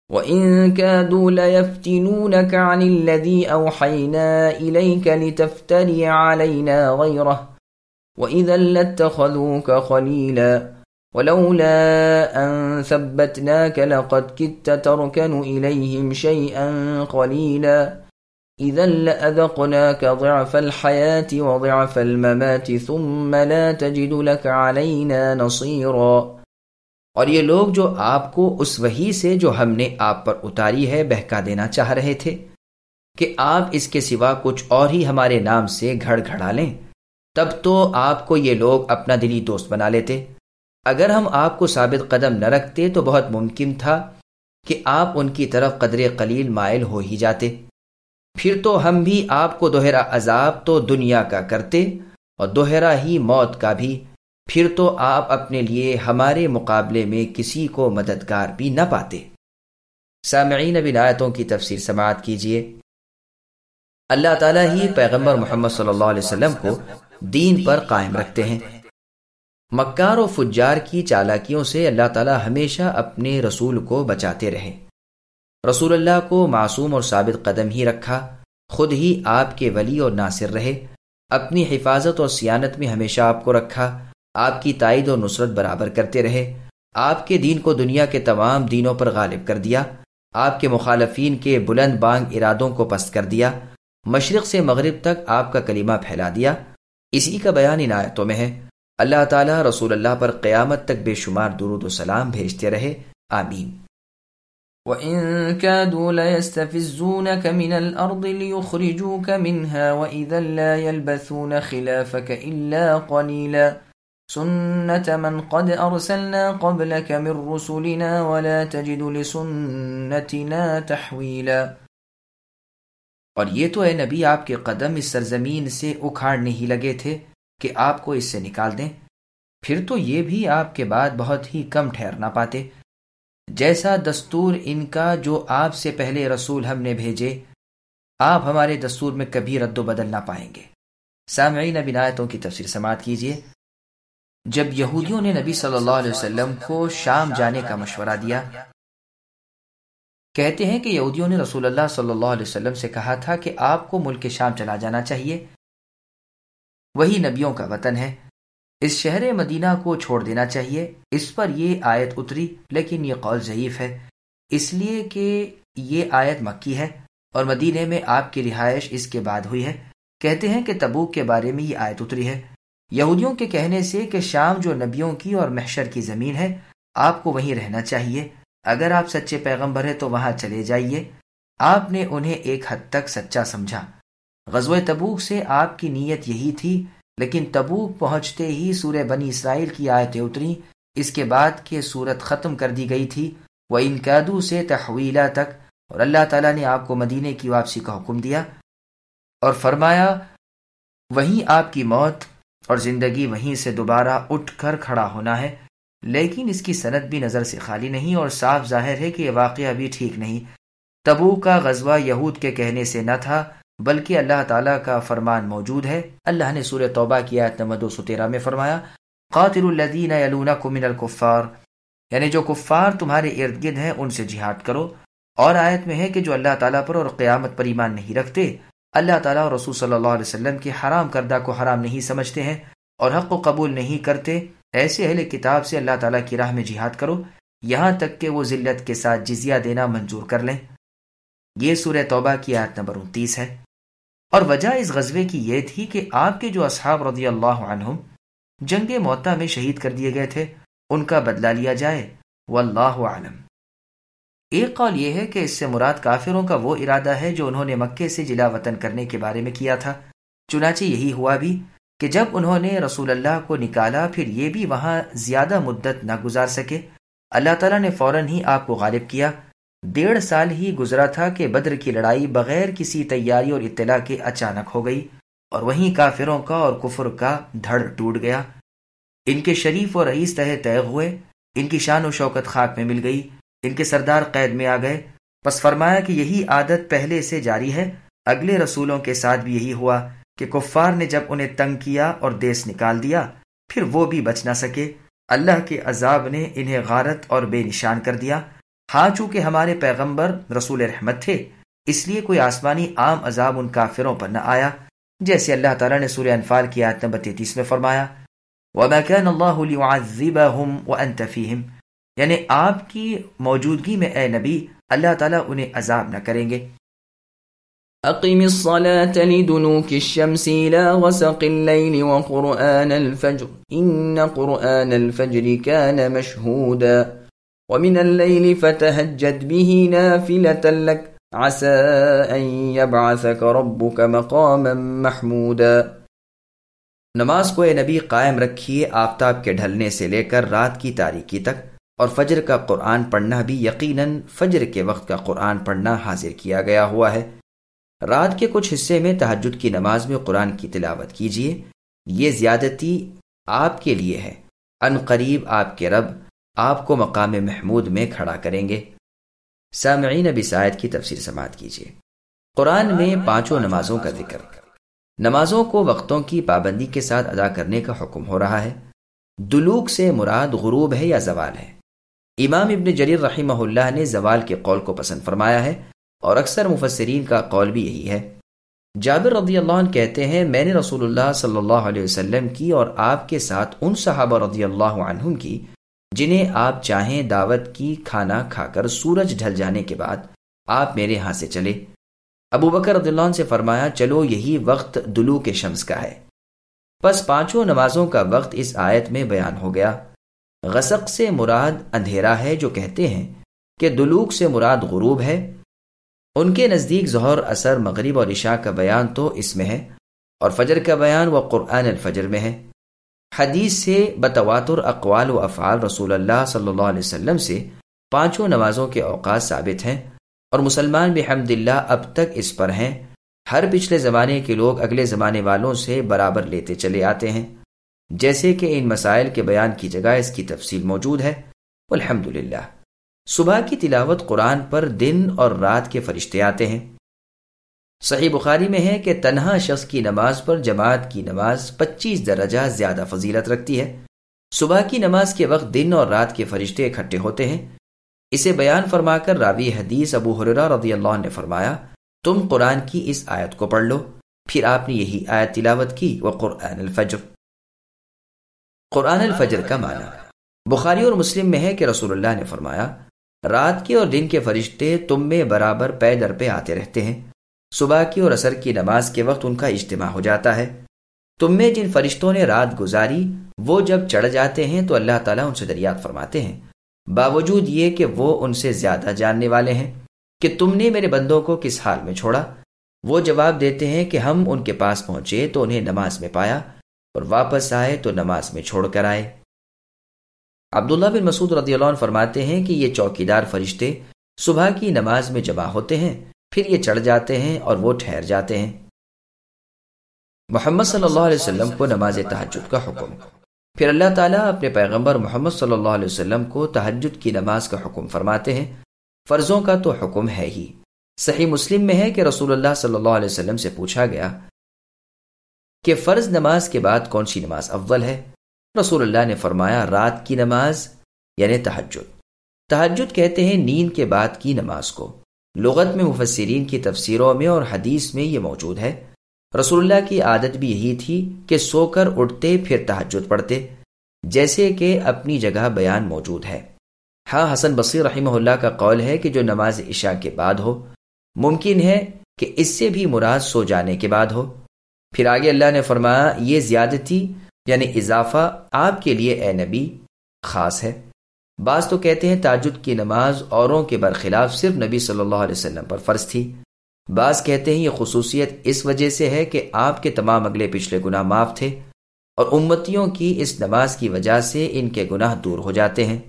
وَإِن كَادُوا لَيَفْتِنُونَكَ عَنِ الَّذِي أَوْحَيْنَا إِلَيْكَ لِتَفْتَرِيَ عَلَيْنَا غَيْرَهُ وَإِذًا لَاتَّخَذُوكَ خَلِيلًا وَلَوْلَا أَن ثَبَّتْنَاكَ لَقَدْ كِدتَّ تَرْكَنُ إِلَيْهِمْ شَيْئًا قَلِيلًا إِذًا لَأَذَقْنَاكَ ضِعْفَ الْحَيَاةِ وَضِعْفَ الْمَمَاتِ ثُمَّ لَا تَجِدُ لَكَ عَلَيْنَا نَصِيرًا۔ اور یہ لوگ جو آپ کو اس وحی سے جو ہم نے آپ پر اتاری ہے بہکا دینا چاہ رہے تھے کہ آپ اس کے سوا کچھ اور ہی ہمارے نام سے گھڑ گھڑا لیں، تب تو آپ کو یہ لوگ اپنا دلی دوست بنا لیتے۔ اگر ہم آپ کو ثابت قدم نہ رکھتے تو بہت ممکن تھا کہ آپ ان کی طرف قدر قلیل مائل ہو ہی جاتے، پھر تو ہم بھی آپ کو دوہرا عذاب تو دنیا کا کرتے اور دوہرا ہی موت کا بھی، پھر تو آپ اپنے لیے ہمارے مقابلے میں کسی کو مددگار بھی نہ پاتے۔ سامعین، اب ان آیتوں کی تفسیر سماعت کیجیے۔ اللہ تعالیٰ ہی پیغمبر محمد صلی اللہ علیہ وسلم کو دین پر قائم رکھتے ہیں۔ مکار و فجار کی چالاکیوں سے اللہ تعالیٰ ہمیشہ اپنے رسول کو بچاتے رہے۔ رسول اللہ کو معصوم اور ثابت قدم ہی رکھا، خود ہی آپ کے ولی اور ناصر رہے، اپنی حفاظت اور صیانت میں ہمیشہ آپ کو رکھا، آپ کی تائید اور نصرت برابر کرتے رہے، آپ کے دین کو دنیا کے تمام دینوں پر غالب کر دیا، آپ کے مخالفین کے بلند بانگ ارادوں کو پست کر دیا، مشرق سے مغرب تک آپ کا کلمہ پھیلا دیا۔ اسی کا بیان ان آیتوں میں ہے۔ اللہ تعالیٰ رسول اللہ پر قیامت تک بے شمار درود و سلام بھیجتے رہے، آمین۔ وَإِن كَادُوا لَيَسْتَفِزُّونَكَ مِنَ الْأَرْضِ لِيُخْرِجُوكَ مِنْهَا وَإِذًا لَا يَلْبَثُونَ خِلَافَكَ إِلَّا قَلِيلًا سُنَّةَ مَنْ قَدْ أَرْسَلْنَا قَبْلَكَ مِنْ رُسُلِنَا وَلَا تَجِدُ لِسُنَّتِنَا تَحْوِيلًا۔ اور یہ تو اے نبی آپ کے قدم اس سرزمین سے اکھاڑنے ہی لگے تھے کہ آپ کو اس سے نکال دیں، پھر تو یہ بھی آپ کے بعد بہت ہی کم ٹھہر نہ پاتے۔ جیسا دستور ان کا جو آپ سے پہلے رسول ہم نے بھیجے، آپ ہمارے دستور میں کبھی رد و بدل نہ پائیں گے۔ سامعین، اب ان آیتوں کی تفسیر سماعت کیجیے۔ جب یہودیوں نے نبی صلی اللہ علیہ وسلم کو شام جانے کا مشورہ دیا، کہتے ہیں کہ یہودیوں نے رسول اللہ صلی اللہ علیہ وسلم سے کہا تھا کہ آپ کو ملک شام چلا جانا چاہیے، وہی نبیوں کا وطن ہے، اس شہر مدینہ کو چھوڑ دینا چاہیے۔ اس پر یہ آیت اتری، لیکن یہ قول ضعیف ہے، اس لیے کہ یہ آیت مکی ہے اور مدینے میں آپ کی رہائش اس کے بعد ہوئی ہے۔ کہتے ہیں کہ تبوک کے بارے میں یہ آیت اتری ہے، یہودیوں کے کہنے سے کہ شام جو نبیوں کی اور محشر کی زمین ہے، آپ کو وہیں رہنا چاہیے، اگر آپ سچے پیغمبر ہیں تو وہاں چلے جائیے۔ آپ نے انہیں ایک حد تک سچا سمجھا۔ غزوہ تبوک سے آپ کی نیت یہی تھی، لیکن تبوک پہنچتے ہی سورہ بنی اسرائیل کی آیتیں اتریں، اس کے بعد کہ سورت ختم کر دی گئی تھی، وَإِن كَادُوا سے تحویلا تک، اور اللہ تعالیٰ نے آپ کو مدینے کی واپسی کا حکم دیا اور فرمایا وہیں آپ کی موت اور زندگی وہیں سے دوبارہ اٹھ کر کھڑا ہونا ہے۔ لیکن اس کی سند بھی نظر سے خالی نہیں اور صاف ظاہر ہے کہ یہ واقعہ بھی ٹھیک نہیں۔ تبوک کا غزوہ یہود کے کہنے سے نہ تھا، بلکہ اللہ تعالیٰ کا فرمان موجود ہے۔ اللہ نے سورہ توبہ کی آیت نمبر 213 میں فرمایا قاتلوا الذین یلونکم من الکفار، یعنی جو کفار تمہارے ارد گرد ہیں ان سے جہاد کرو۔ اور آیت میں ہے کہ جو اللہ تعالیٰ پر اور قیامت پر ایمان نہیں رکھتے، اللہ تعالیٰ اور رسول صلی اللہ علیہ وسلم کے حرام کردہ کو حرام نہیں سمجھتے ہیں اور حق کو قبول نہیں کرتے، ایسے اہل کتاب سے اللہ تعالیٰ کی راہ میں جہاد کرو یہاں تک کہ وہ ذلت کے ساتھ جزیہ دینا منظور کر لیں۔ یہ سورہ توبہ کی آیت نمبر 29 ہے۔ اور وجہ اس غزوے کی یہ تھی کہ آپ کے جو اصحاب رضی اللہ عنہم جنگ موطا میں شہید کر دیے گئے تھے، ان کا بدلہ لیا جائے، واللہ اعلم۔ ایک قول یہ ہے کہ اس سے مراد کافروں کا وہ ارادہ ہے جو انہوں نے مکے سے جلا وطن کرنے کے بارے میں کیا تھا۔ چنانچہ یہی ہوا بھی کہ جب انہوں نے رسول اللہ کو نکالا، پھر یہ بھی وہاں زیادہ مدت نہ گزار سکے، اللہ تعالیٰ نے فوراً ہی آپ کو غالب کیا۔ 1.5 سال ہی گزرا تھا کہ بدر کی لڑائی بغیر کسی تیاری اور اطلاع کے اچانک ہو گئی، اور وہیں کافروں کا اور کفر کا دھڑ ٹوٹ گیا۔ ان کے شریف اور رئیس تہہ تیغ ہوئے، ان کی شان و شوکت خاک میں مل گئی، ان کے سردار قید میں آ گئے۔ پس فرمایا کہ یہی عادت پہلے سے جاری ہے، اگلے رسولوں کے ساتھ بھی یہی ہوا کہ کفار نے جب انہیں تنگ کیا اور دیس نکال دیا، پھر وہ بھی بچ نہ سکے، اللہ کے عذاب نے انہیں غارت اور بے نشان کر دیا۔ ہاں چونکہ ہمارے پیغمبر رسول رحمت تھے، اس لیے کوئی آسمانی عام عذاب ان کافروں پر نہ آیا، جیسے اللہ تعالیٰ نے سورہ انفال کی آیت نمبر 33 میں فرمایا وَمَا كَانَ اللَّهُ لِيُعَذِّبَهُمْ وَأَنْتَ فِيهِمْ، یعنی آپ کی موجودگی میں اے نبی اللہ تعالیٰ انہیں عذاب نہ کریں گے۔ أقم الصلاة لدنوك الشمس إلى غسق الليل وقرآن الفجر إن قرآن الفجر كان مشهودا ومن الليل فتهجد به نافلة لك عسى أن يبعثك ربك مقاما محمودا۔ نماز کو اے نبی قائم رکھیے آفتاب کے ڈھلنے سے لے کر رات کی تاریکی تک، اور فجر کا قرآن پڑھنا بھی یقیناً فجر کے وقت کا قرآن پڑھنا حاضر کیا گیا ہوا ہے۔ رات کے کچھ حصے میں تہجد کی نماز میں قرآن کی تلاوت کیجیے، یہ زیادتی آپ کے لیے ہے، ان قریب آپ کے رب آپ کو مقام محمود میں کھڑا کریں گے۔ سامعین اب اس آیت کی تفسیر سماعت کیجیے۔ قرآن میں 5 نمازوں کا ذکر، نمازوں کو وقتوں کی پابندی کے ساتھ ادا کرنے کا حکم ہو رہا ہے۔ دلوک سے مراد غروب ہے یا زوال ہے؟ امام ابن جریر رحمہ اللہ نے زوال کے قول کو پسند فرمایا ہے، اور اکثر مفسرین کا قول بھی یہی ہے۔ جابر رضی اللہ عنہ کہتے ہیں میں نے رسول اللہ صلی اللہ علیہ وسلم کی اور آپ کے ساتھ ان صحابہ رضی اللہ عنہم کی جنہیں آپ چاہیں دعوت کی کھانا کھا کر سورج ڈھل جانے کے بعد آپ میرے ہاں سے چلے۔ ابو بکر رضی اللہ عنہ سے فرمایا چلو یہی وقت دلوک شمس کا ہے۔ پس 5 نمازوں کا وقت اس آیت میں بیان ہو گیا۔ غسق سے مراد اندھیرا ہے، جو کہتے ہیں کہ دلوک سے مراد غروب ہے۔ ان کے نزدیک ظہر، عصر، مغرب اور عشاء کا بیان تو اس میں ہے، اور فجر کا بیان وہ قرآن الفجر میں ہے۔ حدیث سے بتواتر اقوال و افعال رسول اللہ صلی اللہ علیہ وسلم سے 5 نمازوں کے اوقات ثابت ہیں، اور مسلمان بحمد اللہ اب تک اس پر ہیں۔ ہر پچھلے زمانے کے لوگ اگلے زمانے والوں سے برابر لیتے چلے آتے ہیں، جیسے کہ ان مسائل کے بیان کی جگہ اس کی تفصیل موجود ہے۔ والحمدللہ۔ صبح کی تلاوت قرآن پر دن اور رات کے فرشتے آتے ہیں۔ صحیح بخاری میں ہے کہ تنہا شخص کی نماز پر جماعت کی نماز 25 درجہ زیادہ فضیلت رکھتی ہے۔ صبح کی نماز کے وقت دن اور رات کے فرشتے اکٹھے ہوتے ہیں۔ اسے بیان فرما کر راوی حدیث ابو ہریرہ رضی اللہ عنہ نے فرمایا تم قرآن کی اس آیت کو پڑھ لو، پھر آپ نے یہی آیت تلاوت کی وقرآن الفجر۔ قرآن الفجر کا معنی بخاری اور مسلم میں ہے کہ رسول اللہ نے فرمایا رات کے اور دن کے فرشتے تم میں برابر پے در پہ آتے رہتے ہیں، صبح کی اور عصر کی نماز کے وقت ان کا اجتماع ہو جاتا ہے۔ تم میں جن فرشتوں نے رات گزاری وہ جب چڑھ جاتے ہیں تو اللہ تعالیٰ ان سے دریافت فرماتے ہیں، باوجود یہ کہ وہ ان سے زیادہ جاننے والے ہیں، کہ تم نے میرے بندوں کو کس حال میں چھوڑا؟ وہ جواب دیتے ہیں کہ ہم ان کے پاس پہنچے تو انہیں نماز میں پایا، اور واپس آئے تو نماز میں چھوڑ کر آئے۔ عبداللہ بن مسعود رضی اللہ عنہ فرماتے ہیں کہ یہ چوکیدار فرشتے صبح کی نماز میں جمع ہوتے ہیں، پھر یہ چڑھ جاتے ہیں اور وہ ٹھہر جاتے ہیں۔ محمد صلی اللہ علیہ وسلم کو نماز تہجد کا حکم، پھر اللہ تعالیٰ اپنے پیغمبر محمد صلی اللہ علیہ وسلم کو تہجد کی نماز کا حکم فرماتے ہیں۔ فرضوں کا تو حکم ہے ہی۔ صحیح مسلم میں ہے کہ رسول اللہ صلی اللہ علیہ وسلم سے پوچھا گیا کہ فرض نماز کے بعد کون سی نماز افضل ہے؟ رسول اللہ نے فرمایا رات کی نماز یعنی تہجد۔ تہجد کہتے ہیں نیند کے بعد کی نماز کو۔ لغت میں مفسرین کی تفسیروں میں اور حدیث میں یہ موجود ہے۔ رسول اللہ کی عادت بھی یہی تھی کہ سو کر اٹھتے پھر تہجد پڑھتے، جیسے کہ اپنی جگہ بیان موجود ہے۔ ہاں حسن بصری رحمہ اللہ کا قول ہے کہ جو نماز عشاء کے بعد ہو، ممکن ہے کہ اس سے بھی مراد سو جانے کے بعد ہو۔ پھر آگے اللہ نے فرمایا یہ زیادتی یعنی اضافہ آپ کے لیے اے نبی خاص ہے۔ بعض تو کہتے ہیں تہجد کی نماز اوروں کے برخلاف صرف نبی صلی اللہ علیہ وسلم پر فرض تھی۔ بعض کہتے ہیں یہ خصوصیت اس وجہ سے ہے کہ آپ کے تمام اگلے پچھلے گناہ معاف تھے، اور امتیوں کی اس نماز کی وجہ سے ان کے گناہ دور ہو جاتے ہیں۔